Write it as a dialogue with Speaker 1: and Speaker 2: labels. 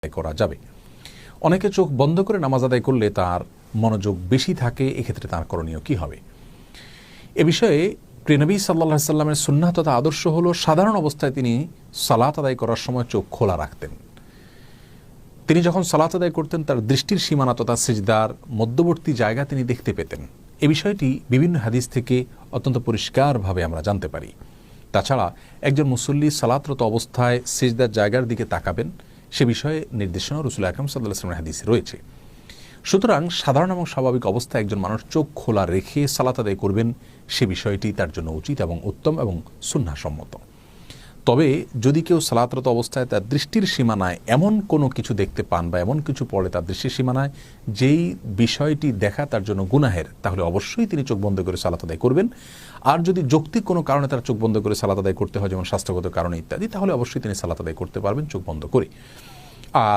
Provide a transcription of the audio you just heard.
Speaker 1: করা যাবে। অনেকে চোখ বন্ধ করে নামাজ আদায় করলে তার মনোযোগ বেশি থাকে, এক্ষেত্রে তার করণীয় কি হবে? এ বিষয়ে প্রিয় নবী সাল্লাল্লাহু আলাইহি সাল্লামের সুন্নাহ তথা আদর্শ হলো সাধারণ অবস্থায় তিনি সালাত আদায় করার সময় চোখ খোলা রাখতেন। তিনি যখন সালাত আদায় করতেন তার দৃষ্টির সীমানা তথা সিজদার মধ্যবর্তী জায়গা তিনি দেখতে পেতেন। এ বিষয়টি বিভিন্ন হাদিস থেকে অত্যন্ত পরিষ্কারভাবে আমরা জানতে পারি। তাছাড়া একজন মুসল্লি সালাতরত অবস্থায় সিজদার জায়গার দিকে তাকাবেন, সে বিষয়ে নির্দেশনা রাসূল আকরাম সাল্লাল্লাহু আলাইহি ওয়াসাল্লামের হাদিসে রয়েছে। সুতরাং সাধারণ এবং স্বাভাবিক অবস্থায় একজন মানুষ চোখ খোলা রেখে সালাত আদায় করবেন, সে বিষয়টি তার জন্য উচিত এবং উত্তম এবং সুন্নাহসম্মত। তবে যদি কেউ সালাতরত অবস্থায় তার দৃষ্টির সীমানায় এমন কোনো কিছু দেখতে পান বা এমন কিছু পড়ে তার দৃষ্টির সীমানায় যেই বিষয়টি দেখা তার জন্য গুনাহের, তাহলে অবশ্যই তিনি চোখ বন্ধ করে সালাত আদায় করবেন। আর যদি যৌক্তিক কোনো কারণে তার চোখ বন্ধ করে সালাত আদায় করতে হয়, যেমন স্বাস্থ্যগত কারণে ইত্যাদি, তাহলে অবশ্যই তিনি সালাত আদায় করতে পারবেন চোখ বন্ধ করে।